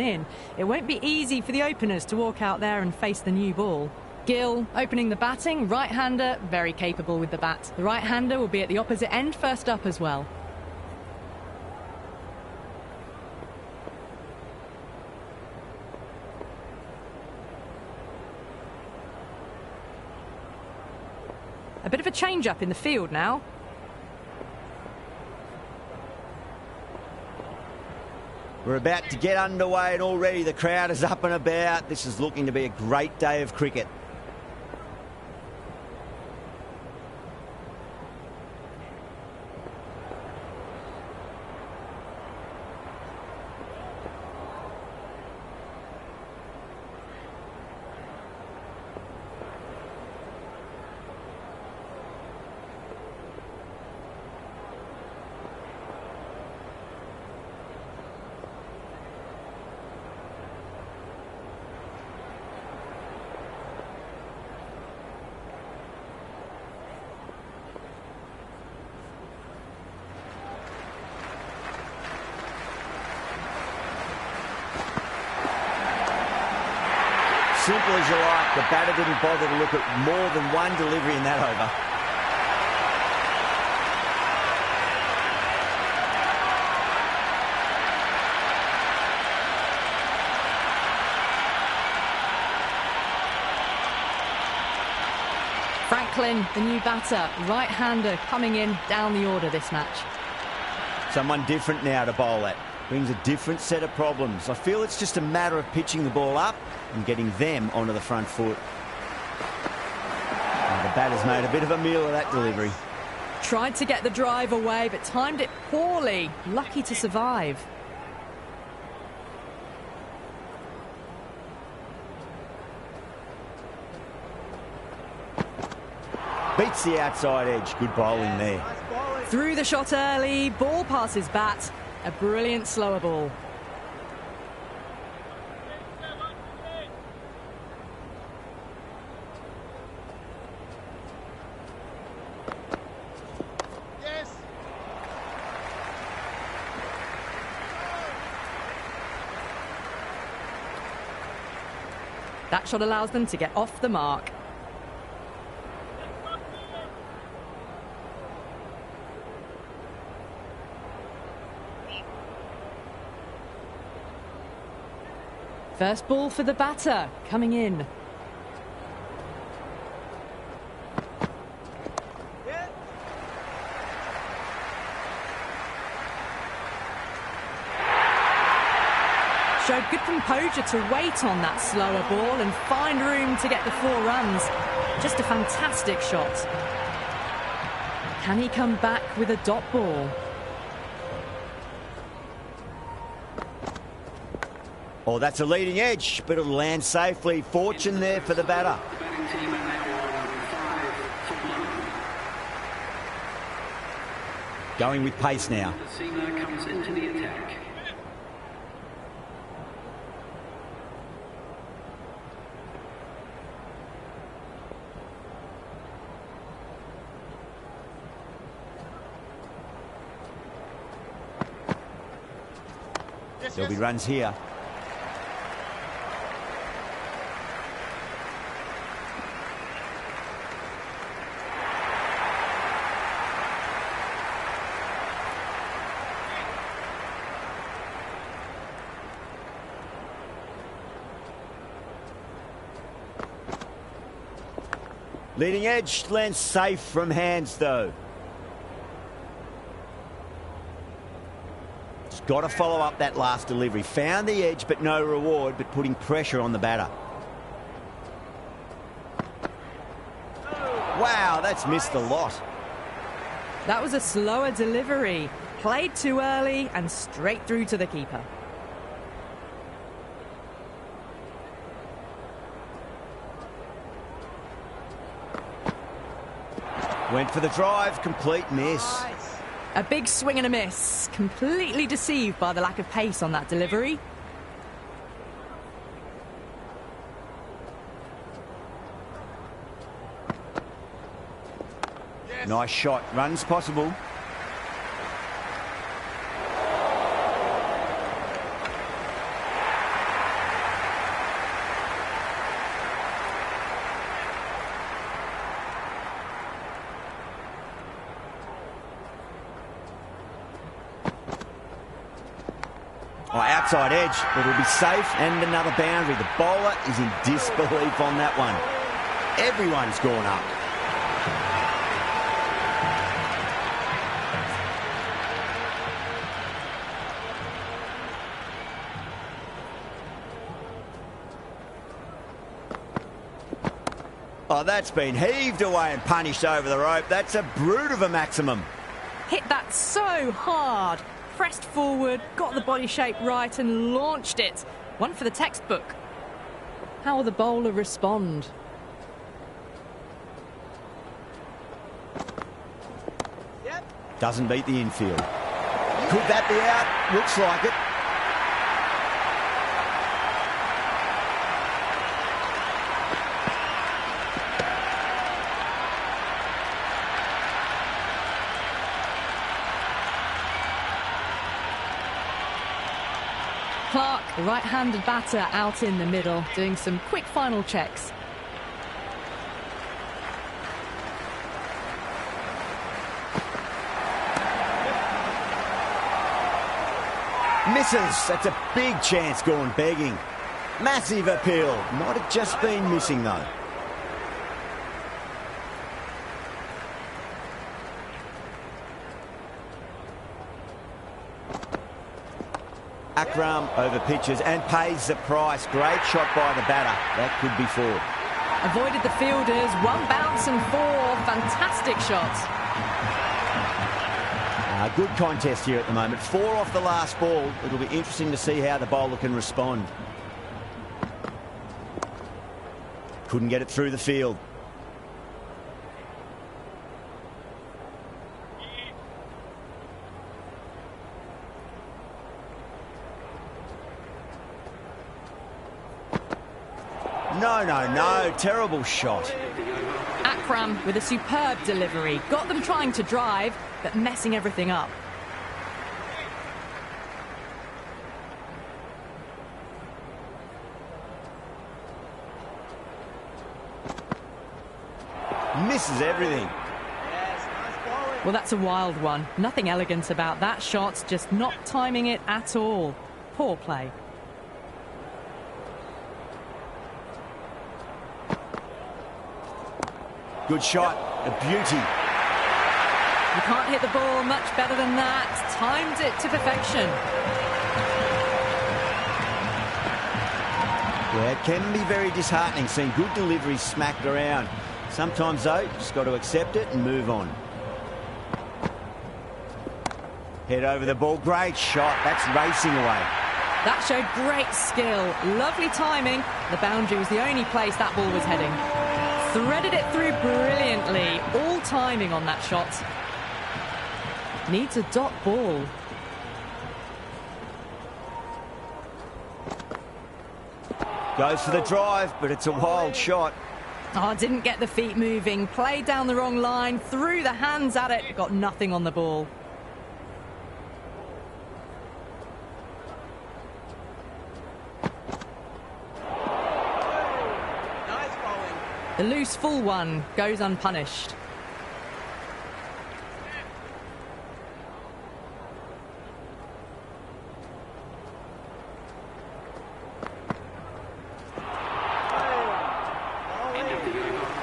in. It won't be easy for the openers to walk out there and face the new ball. Gill opening the batting, right-hander, very capable with the bat. The right-hander will be at the opposite end first up as well. A bit of a change-up in the field now. We're about to get underway and already the crowd is up and about. This is looking to be a great day of cricket. Simple as you like, the batter didn't bother to look at more than one delivery in that over. Franklin, the new batter, right-hander coming in down the order this match. Someone different now to bowl at. Brings a different set of problems. I feel it's just a matter of pitching the ball up and getting them onto the front foot. And the batter's made a bit of a meal of that delivery. Tried to get the drive away, but timed it poorly. Lucky to survive. Beats the outside edge. Good bowling there. Threw the shot early, ball past his bat. A brilliant slower ball. Yes. That shot allows them to get off the mark. First ball for the batter, coming in. Showed good composure to wait on that slower ball and find room to get the 4 runs. Just a fantastic shot. Can he come back with a dot ball? Oh, that's a leading edge, but it'll land safely. Fortune there for the batter. Going with pace now. Comes into the attack. There'll be runs here. Leading edge lands safe from hands though. Just got to follow up that last delivery. Found the edge but no reward, but putting pressure on the batter. Wow, that's missed a lot. That was a slower delivery. Played too early and straight through to the keeper. Went for the drive, complete miss. A big swing and a miss. Completely deceived by the lack of pace on that delivery. Nice shot. Runs possible. outside edge. It'll be safe and another boundary. The bowler is in disbelief on that one. Everyone's gone up. Oh, that's been heaved away and punished over the rope. That's a brute of a maximum. Hit that so hard. Pressed forward, got the body shape right and launched it. One for the textbook. How will the bowler respond? Doesn't beat the infield. Could that be out? Looks like it. Clark, the right-handed batter, out in the middle, doing some quick final checks. Misses. That's a big chance gone begging. Massive appeal. Might have just been missing though. Akram over pitches and pays the price. Great shot by the batter. That could be four. Avoided the fielders, one bounce and four. Fantastic shots. Good contest here at the moment. Four off the last ball. It'll be interesting to see how the bowler can respond. Couldn't get it through the field. No. Terrible shot. Akram with a superb delivery. Got them trying to drive, but messing everything up. Misses everything. Well, that's a wild one. Nothing elegant about that shot, just not timing it at all. Poor play. Good shot, a beauty. You can't hit the ball much better than that. Timed it to perfection. Yeah, it can be very disheartening seeing good deliveries smacked around. Sometimes, though, just got to accept it and move on. Head over the ball. Great shot. That's racing away. That showed great skill. Lovely timing. The boundary was the only place that ball was heading. Threaded it through brilliantly. All timing on that shot. Needs a dot ball. Goes for the drive, but it's a wild shot. Oh, didn't get the feet moving. Played down the wrong line. Threw the hands at it. Got nothing on the ball. The loose full one goes unpunished.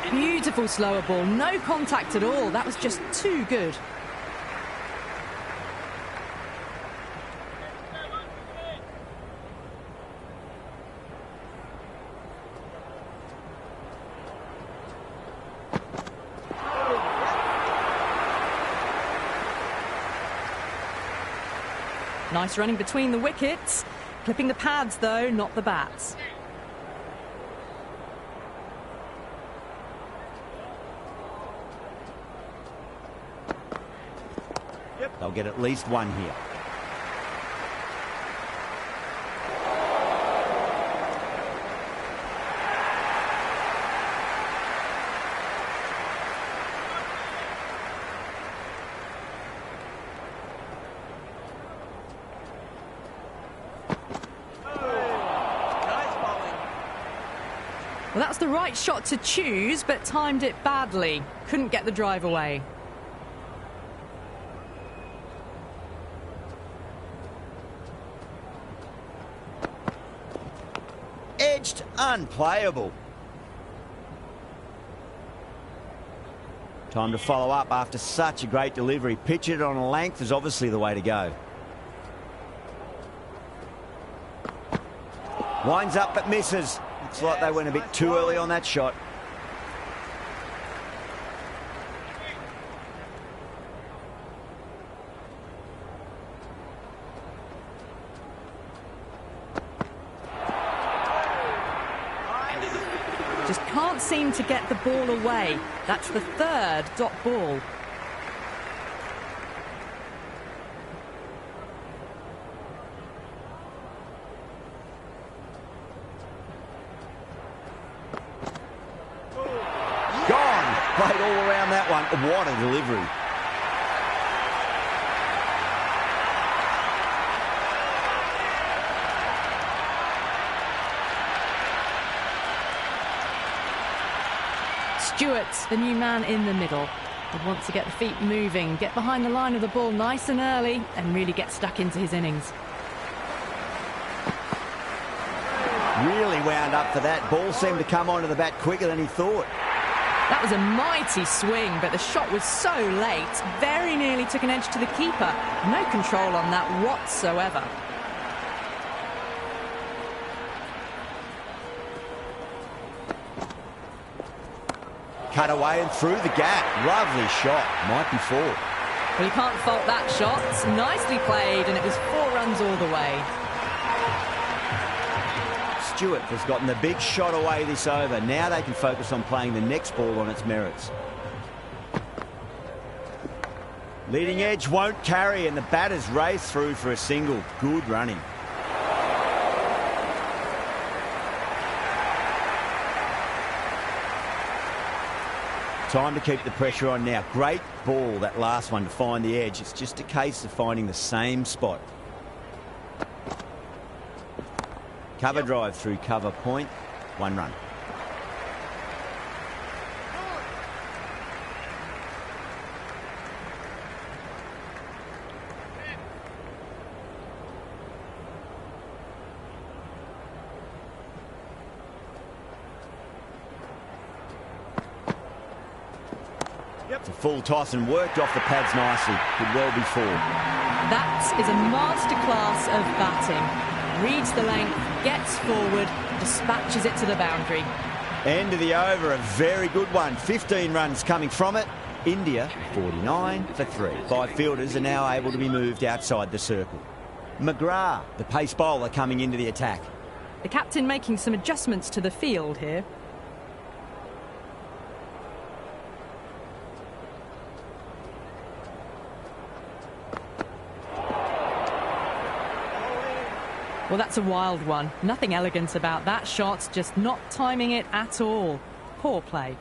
Beautiful slower ball, no contact at all. That was just too good. Nice running between the wickets. Clipping the pads, though, not the bats. They'll get at least one here. Well, that's the right shot to choose, but timed it badly. Couldn't get the drive away. pitched, unplayable. Time to follow up after such a great delivery. Pitch it on a length is obviously the way to go. Winds up but misses. Looks like they went a bit too early on that shot. Just can't seem to get the ball away. That's the third dot ball. Gone. Played all around that one. What a delivery. Stewart, the new man in the middle, would want to get the feet moving, get behind the line of the ball nice and early, and really get stuck into his innings. Really wound up for that. Ball seemed to come onto the bat quicker than he thought. That was a mighty swing, but the shot was so late, very nearly took an edge to the keeper. No control on that whatsoever. Cut away and through the gap. Lovely shot. Might be 4. Well, you can't fault that shot. Nicely played, and it was 4 runs all the way. Stewart has gotten the big shot away this over. Now they can focus on playing the next ball on its merits. Leading edge won't carry, and the batters race through for a single. Good running. Time to keep the pressure on now. Great ball, that last one, to find the edge. It's just a case of finding the same spot. Cover drive through cover point. 1 run. It's a full toss and worked off the pads nicely. Could well be 4. That is a masterclass of batting. Reads the length, gets forward, dispatches it to the boundary. End of the over, a very good one. 15 runs coming from it. India 49 for 3. 5 fielders are now able to be moved outside the circle. McGrath, the pace bowler, coming into the attack. The captain making some adjustments to the field here. Well, that's a wild one. Nothing elegant about that shot, just not timing it at all. Poor play.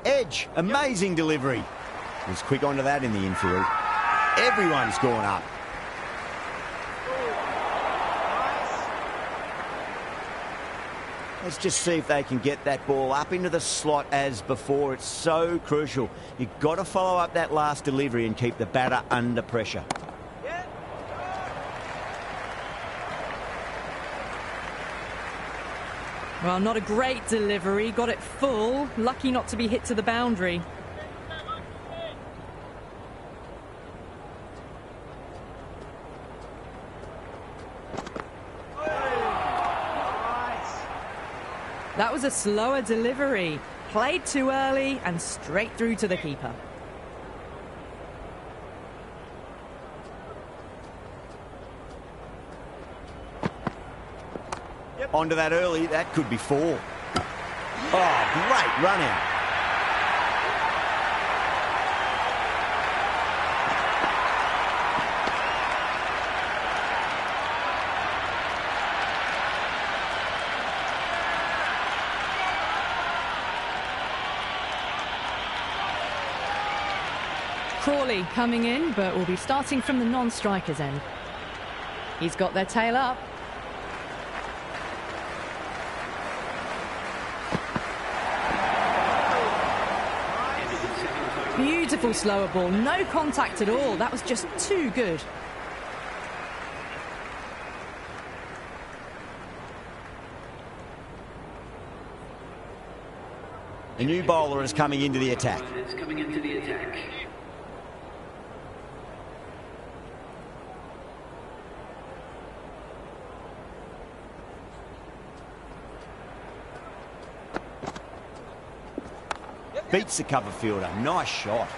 Edge, amazing delivery. Was quick onto that in the infield. Everyone's gone up. Let's just see if they can get that ball up into the slot as before. It's so crucial. You've got to follow up that last delivery and keep the batter under pressure. Well, not a great delivery. Got it full. Lucky not to be hit to the boundary. That was a slower delivery. Played too early and straight through to the keeper. Onto that early, that could be 4. Oh, great run out. Crawley coming in, but will be starting from the non-striker's end. He's got their tail up. Beautiful slower ball, no contact at all. That was just too good. The new bowler is coming into the attack. It's coming into the attack. Beats the cover fielder. Nice shot.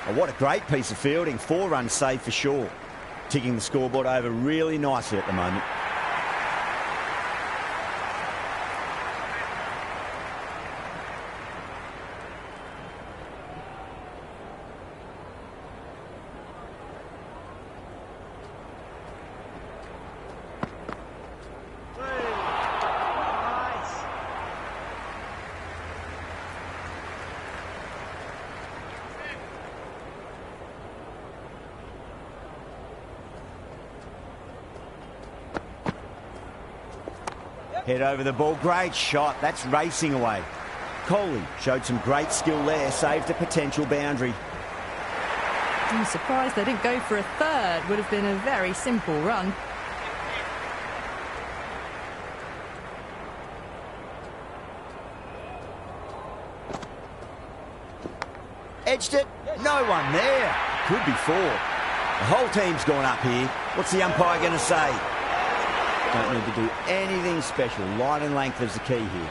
Oh, what a great piece of fielding. 4 runs saved for Shaw. Ticking the scoreboard over really nicely at the moment. Head over the ball. Great shot. That's racing away. Kohli showed some great skill there. Saved a potential boundary. I'm surprised they didn't go for a third. Would have been a very simple run. Edged it. No one there. Could be 4. The whole team's gone up here. What's the umpire going to say? Don't need to do anything special. Line and length is the key here.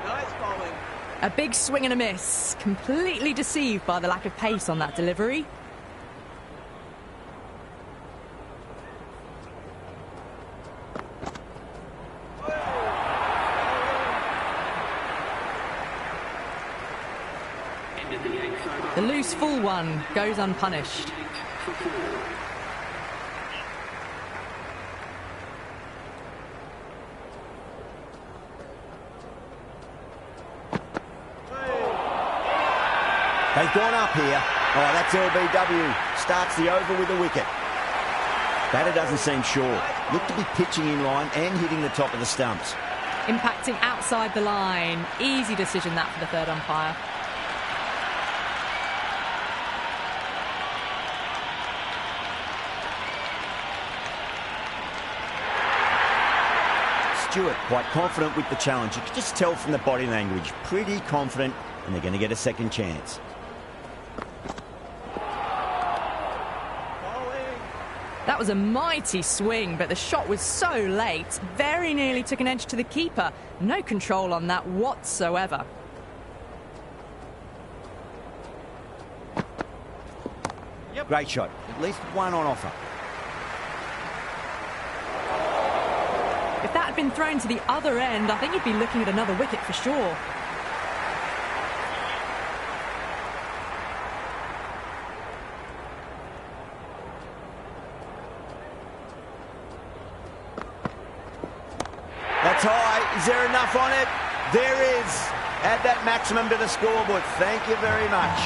Nice bowling. A big swing and a miss. Completely deceived by the lack of pace on that delivery. The loose full one goes unpunished. They've gone up here. Oh, that's LBW. Starts the over with a wicket. Batter doesn't seem sure. Looked to be pitching in line and hitting the top of the stumps. Impacting outside the line. Easy decision that for the third umpire. Stewart quite confident with the challenge. You can just tell from the body language. Pretty confident, and they're going to get a second chance. That was a mighty swing, but the shot was so late. Very nearly took an edge to the keeper. No control on that whatsoever. Great shot. At least one on offer. If that had been thrown to the other end, I think you'd be looking at another wicket for sure. That's high. Is there enough on it? There is. Add that maximum to the scoreboard. Thank you very much.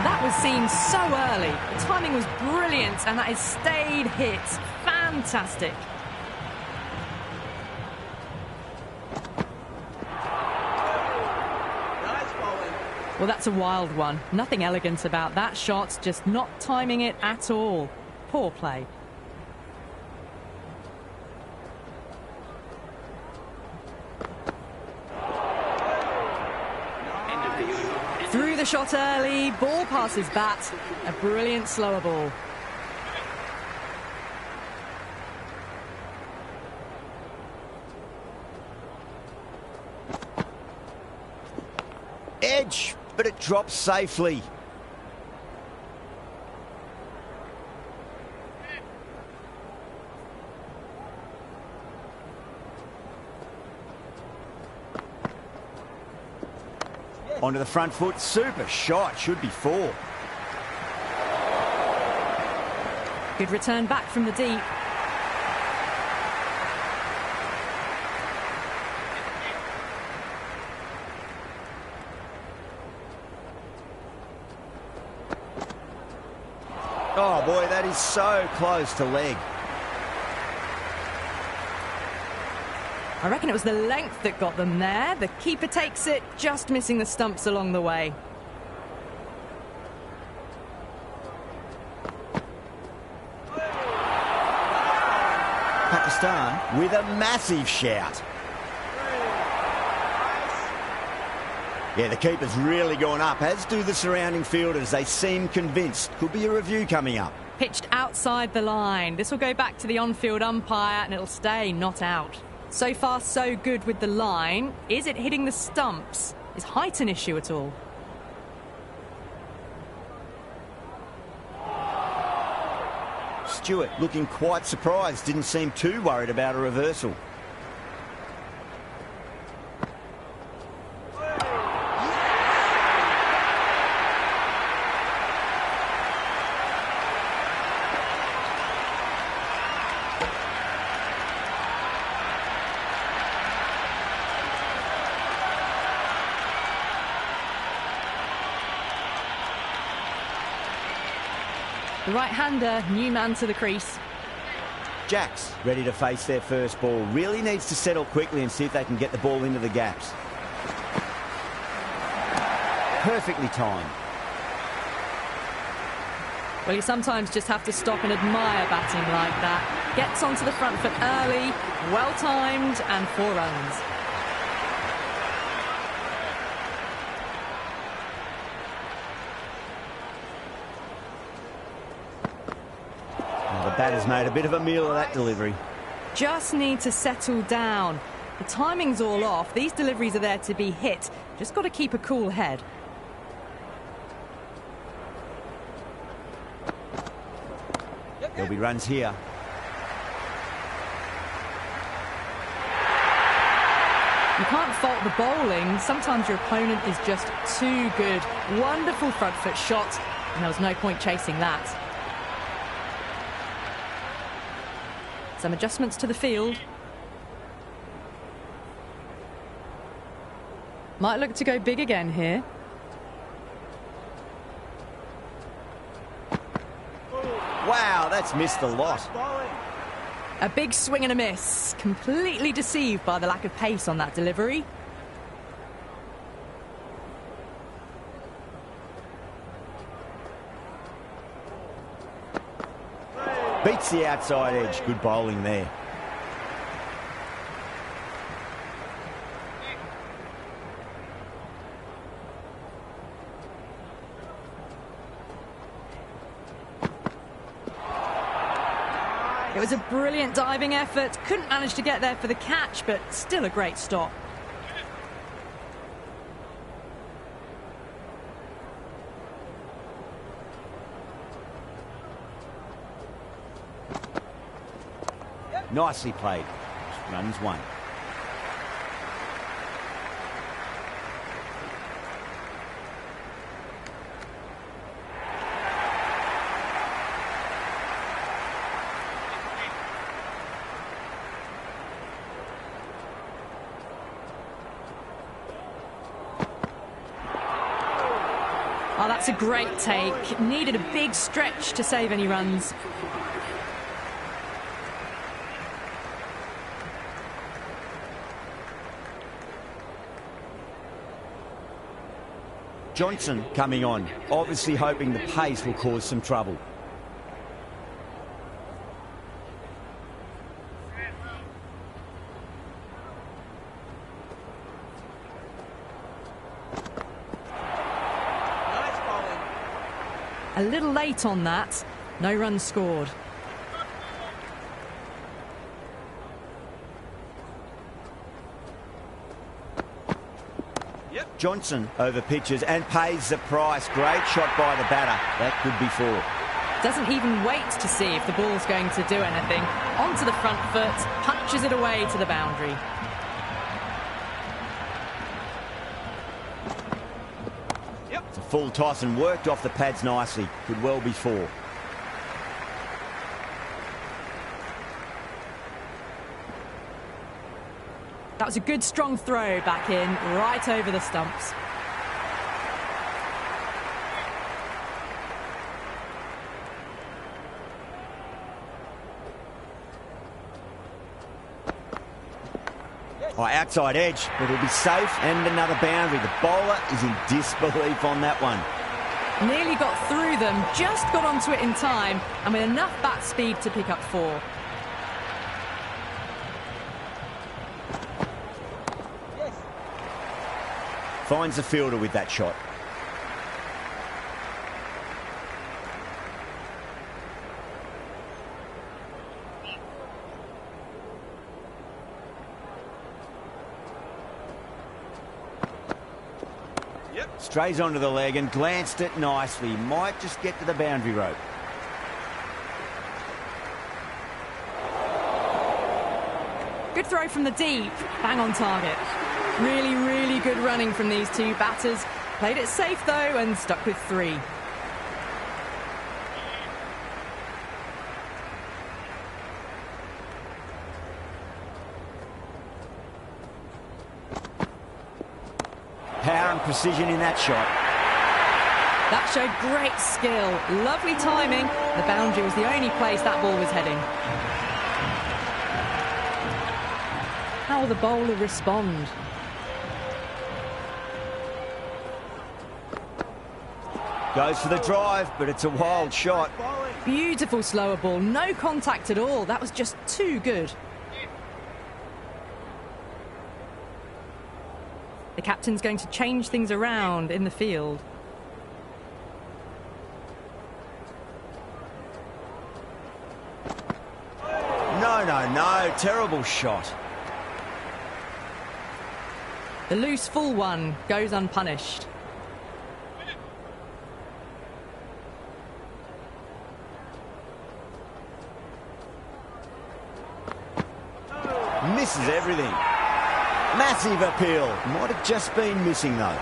That was seen so early. The timing was brilliant, and that is stayed hit. Fantastic. Well, that's a wild one. Nothing elegant about that shot, just not timing it at all. Poor play. Threw the shot early, ball past his bat. A brilliant slower ball. Edge, but it drops safely. Onto the front foot, super shot, should be 4. Good return back from the deep. Oh boy, that is so close to leg. I reckon it was the length that got them there. The keeper takes it, just missing the stumps along the way. Pakistan with a massive shout. Yeah, the keeper's really gone up, as do the surrounding fielders. They seem convinced. Could be a review coming up. Pitched outside the line. This will go back to the on-field umpire and it'll stay, not out. So far, so good with the line. Is it hitting the stumps? Is height an issue at all? Stewart looking quite surprised. Didn't seem too worried about a reversal. The right-hander, new man to the crease. Jacks ready to face their first ball. Really needs to settle quickly and see if they can get the ball into the gaps. Perfectly timed. Well, you sometimes just have to stop and admire batting like that. Gets onto the front foot early, well-timed, and 4 runs. The batter's made a bit of a meal of that delivery. Just need to settle down. The timing's all off. These deliveries are there to be hit. Just got to keep a cool head. There'll be runs here. You can't fault the bowling. Sometimes your opponent is just too good. Wonderful front foot shot, and there was no point chasing that. Some adjustments to the field. Might look to go big again here. Wow, that's missed a lot. A big swing and a miss. Completely deceived by the lack of pace on that delivery. Beats the outside edge. Good bowling there. It was a brilliant diving effort. Couldn't manage to get there for the catch, but still a great stop. Nicely played. Runs 1. Oh, that's a great take. Needed a big stretch to save any runs. Johnson coming on, obviously hoping the pace will cause some trouble. A little late on that. No runs scored. Johnson over pitches and pays the price. Great shot by the batter. That could be 4. Doesn't even wait to see if the ball's going to do anything. Onto the front foot, punches it away to the boundary. It's a full toss and worked off the pads nicely. Could well be 4. That was a good strong throw back in, right over the stumps. Oh, outside edge, but it'll be safe and another boundary. The bowler is in disbelief on that one. Nearly got through them, just got onto it in time, and with enough bat speed to pick up 4. Finds the fielder with that shot. Strays onto the leg and glanced it nicely. Might just get to the boundary rope. Good throw from the deep. Bang on target. Really, really good running from these two batters. Played it safe, though, and stuck with 3. Power and precision in that shot. That showed great skill. Lovely timing. The boundary was the only place that ball was heading. How will the bowler respond? Goes for the drive, but it's a wild shot. Beautiful slower ball. No contact at all. That was just too good. The captain's going to change things around in the field. No. Terrible shot. The loose full one goes unpunished. Misses everything. Massive appeal. Might have just been missing, though.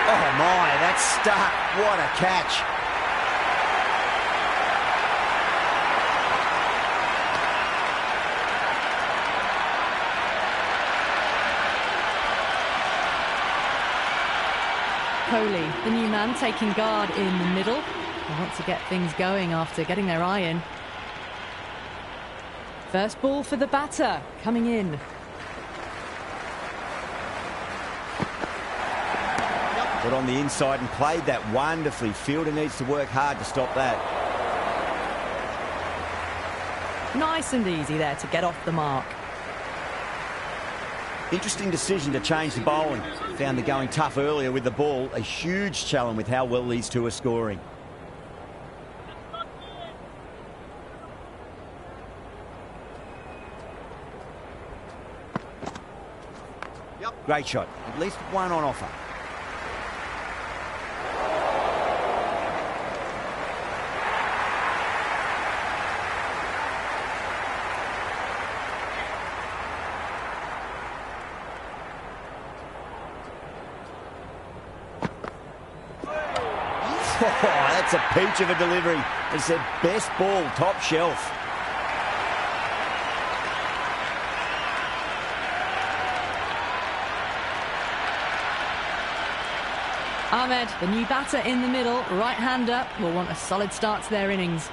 Oh, my, that's stuck. What a catch. Kohli, the new man, taking guard in the middle. They want to get things going after getting their eye in. First ball for the batter, coming in. Got on the inside and played that wonderfully. Fielder needs to work hard to stop that. Nice and easy there to get off the mark. Interesting decision to change the bowling. Found the going tough earlier with the ball. A huge challenge with how well these two are scoring. Great shot. At least one on offer. Oh, that's a peach of a delivery. They said best ball, top shelf. Ahmed, the new batter in the middle, right-hander, will want a solid start to their innings.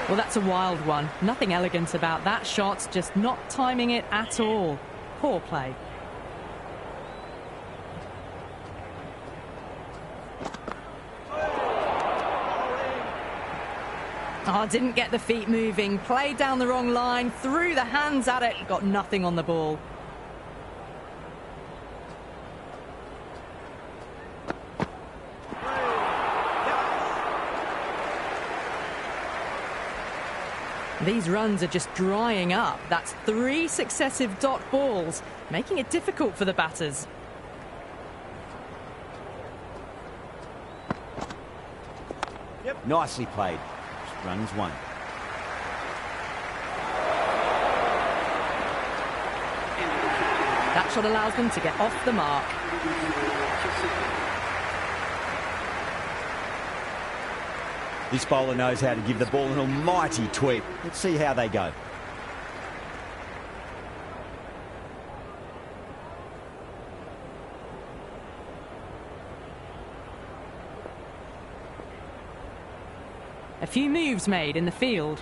Well, that's a wild one. Nothing elegant about that shot, just not timing it at all. Poor play. Oh, didn't get the feet moving. Played down the wrong line, threw the hands at it, got nothing on the ball. These runs are just drying up. That's 3 successive dot balls, making it difficult for the batters. Nicely played. Runs one. That shot allows them to get off the mark. This bowler knows how to give the ball an almighty tweak. Let's see how they go. A few moves made in the field.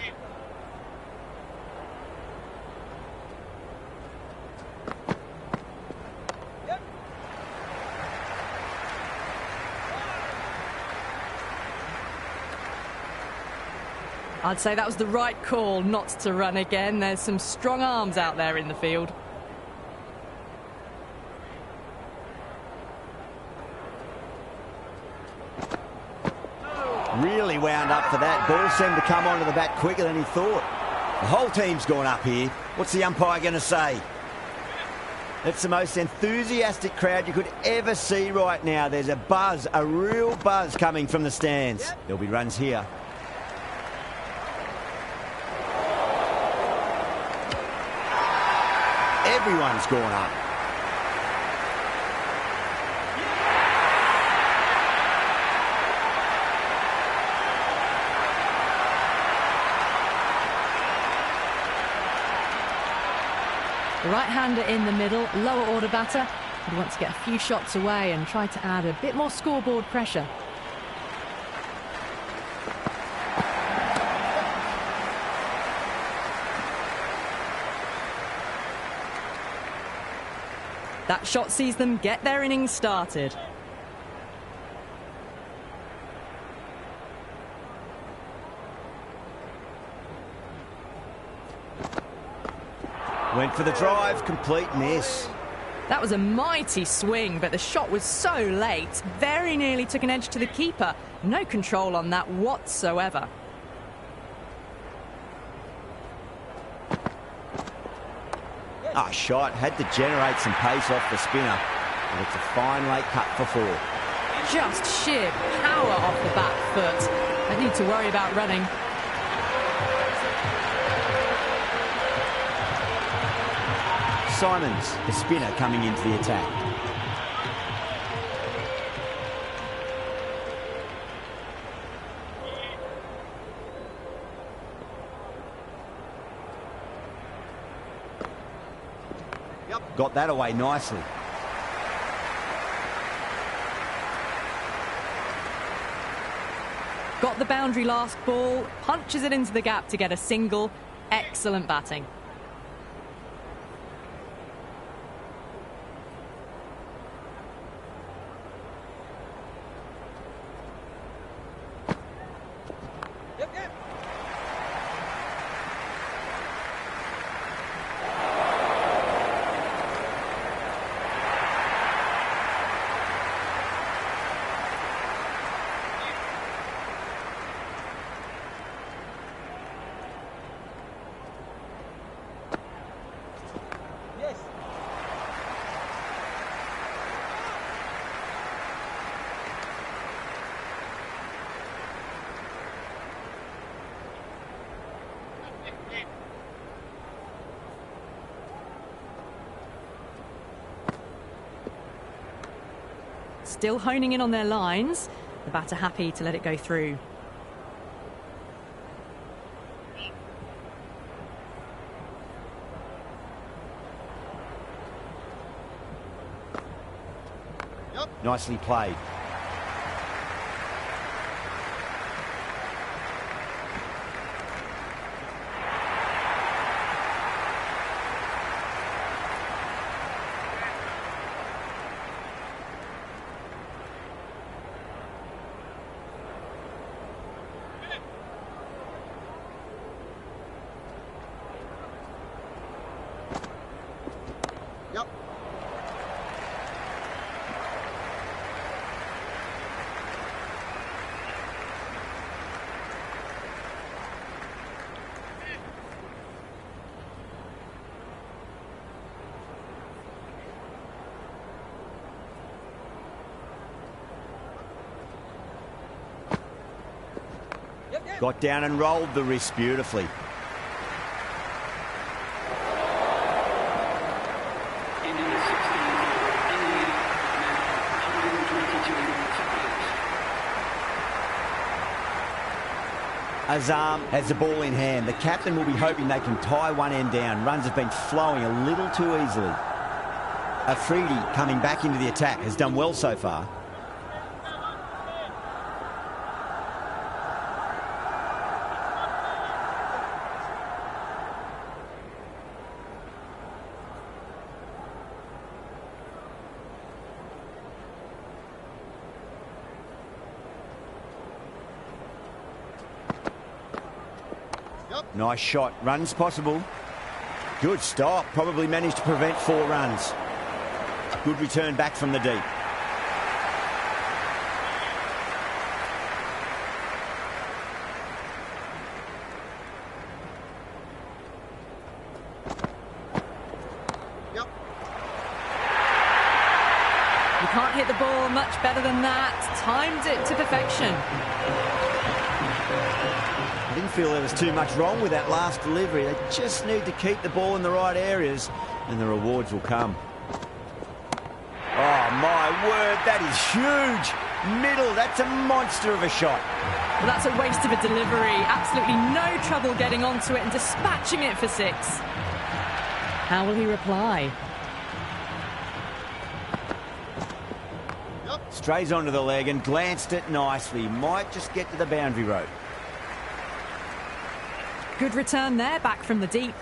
I'd say that was the right call not to run again. There's some strong arms out there in the field. Really wound up for that. Ball seemed to come onto the bat quicker than he thought. The whole team's gone up here. What's the umpire going to say? It's the most enthusiastic crowd you could ever see right now. There's a buzz, a real buzz coming from the stands. There'll be runs here. Everyone's gone up. The right-hander in the middle, lower order batter, would want to get a few shots away and try to add a bit more scoreboard pressure. That shot sees them get their innings started. Went for the drive, complete miss. That was a mighty swing, but the shot was so late. Very nearly took an edge to the keeper. No control on that whatsoever. Ah, shot. Had to generate some pace off the spinner. And it's a fine late cut for 4. Just sheer power off the back foot. Don't need to worry about running. Simons, the spinner, coming into the attack. Got that away nicely. Got the boundary last ball, punches it into the gap to get a single. Excellent batting. Still honing in on their lines. The batter happy to let it go through. Nicely played. Got down and rolled the wrist beautifully. Azam has the ball in hand. The captain will be hoping they can tie one end down. Runs have been flowing a little too easily. Afridi coming back into the attack has done well so far. Nice shot. Runs possible. Good stop. Probably managed to prevent 4 runs. Good return back from the deep. You can't hit the ball much better than that. Timed it to perfection. I didn't feel there was too much wrong with that last delivery. They just need to keep the ball in the right areas and the rewards will come. Oh, my word, that is huge. Middle, that's a monster of a shot. Well, that's a waste of a delivery. Absolutely no trouble getting onto it and dispatching it for 6. How will he reply? Strays onto the leg and glanced it nicely. Might just get to the boundary rope. Good return there, back from the deep.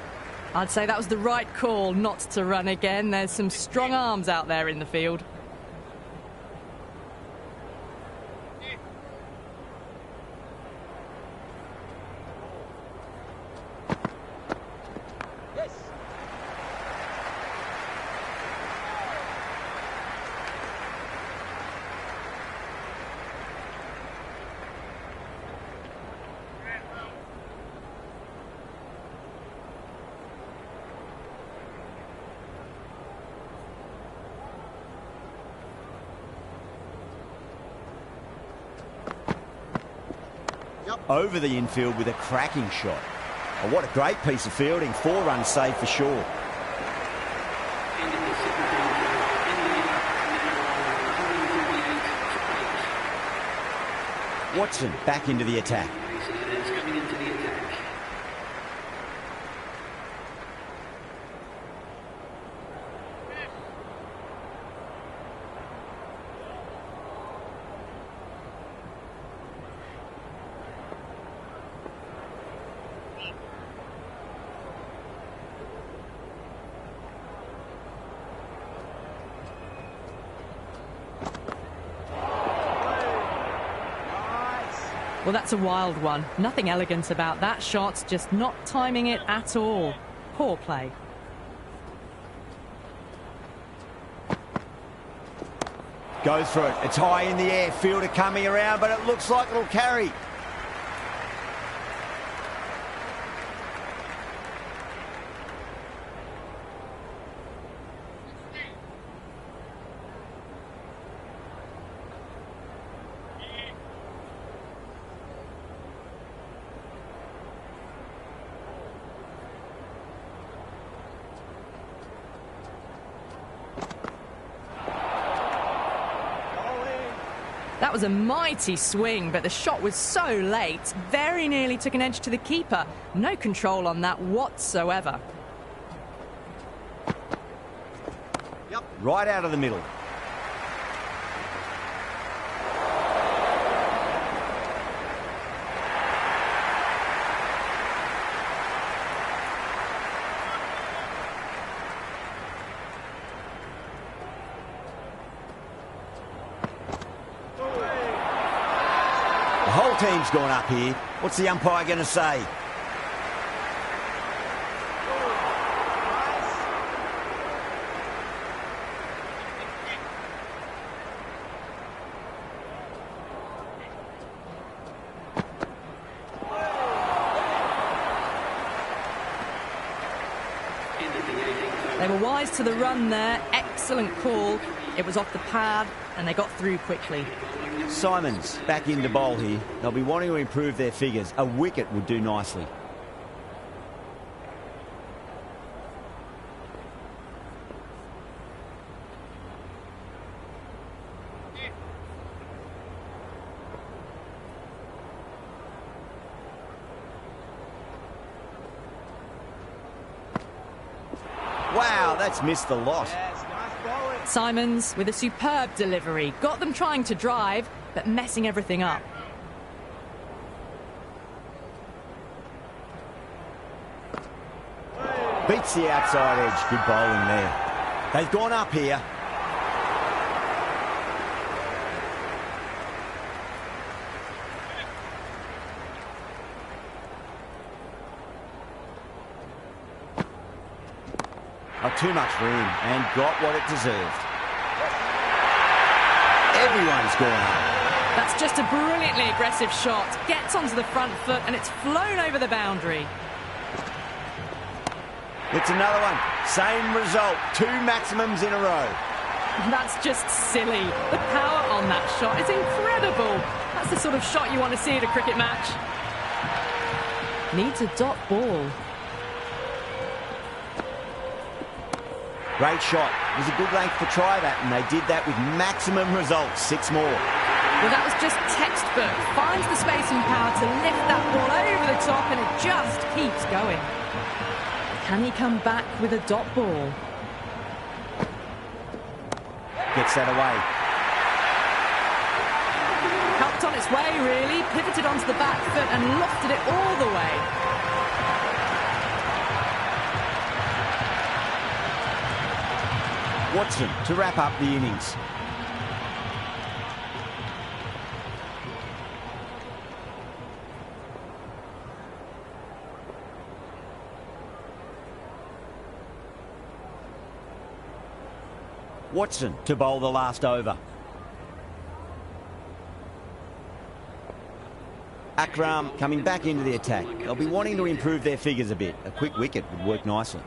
I'd say that was the right call not to run again. There's some strong arms out there in the field. Over the infield with a cracking shot. Oh, what a great piece of fielding. 4 runs saved for sure. Watson back into the attack. Well, that's a wild one. Nothing elegant about that shot, just not timing it at all. Poor play. Goes for it. It's high in the air. Fielder coming around, but it looks like it'll carry. That was a mighty swing, but the shot was so late. Very nearly took an edge to the keeper. No control on that whatsoever. Yep. Right out of the middle. The whole team's gone up here. What's the umpire going to say? They were wise to the run there. Excellent call. It was off the pad and they got through quickly. Simons back into bowl here. They'll be wanting to improve their figures. A wicket would do nicely. Wow, that's missed the lot. Simons with a superb delivery. Got them trying to drive, but messing everything up. Beats the outside edge. Good bowling there. They've gone up here. Oh, too much for him, and got what it deserved. Everyone's gone up. That's just a brilliantly aggressive shot. Gets onto the front foot, and it's flown over the boundary. It's another one. Same result. 2 maximums in a row. That's just silly. The power on that shot is incredible. That's the sort of shot you want to see at a cricket match. Needs a dot ball. Great shot. It was a good length to try that, and they did that with maximum results. 6 more. Well, that was just textbook. Finds the space and power to lift that ball over the top, and it just keeps going. Can he come back with a dot ball? Gets that away. Helped on its way, really. Pivoted onto the back foot and lofted it all the way. Watson to wrap up the innings. Watson to bowl the last over. Akram coming back into the attack. They'll be wanting to improve their figures a bit. A quick wicket would work nicely.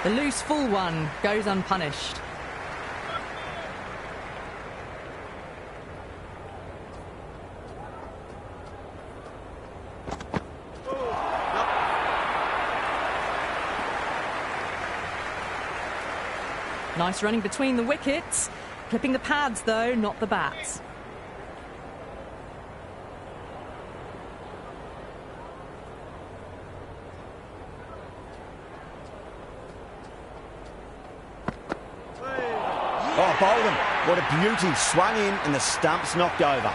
The loose full one goes unpunished. Nice running between the wickets. Clipping the pads, though, not the bats. Oh, Bolden, what a beauty. Swung in and the stump's knocked over.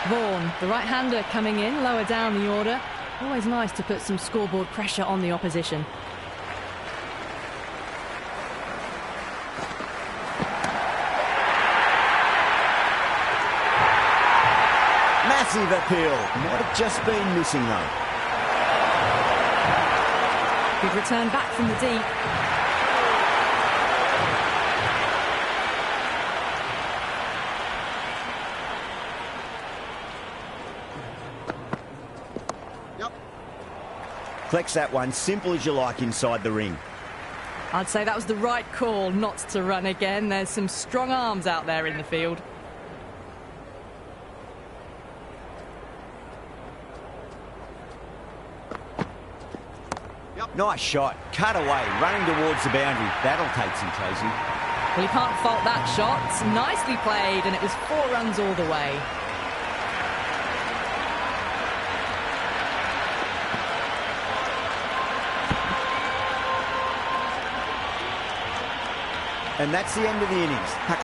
Vaughan, the right-hander coming in, lower down the order. Always nice to put some scoreboard pressure on the opposition. Massive appeal. Might have just been missing, though. Good return back from the deep. Collects that one, simple as you like, inside the ring. I'd say that was the right call not to run again. There's some strong arms out there in the field. Nice shot. Cut away, running towards the boundary. That'll take some chasing. Well, you can't fault that shot. Nicely played, and it was 4 runs all the way. And that's the end of the innings.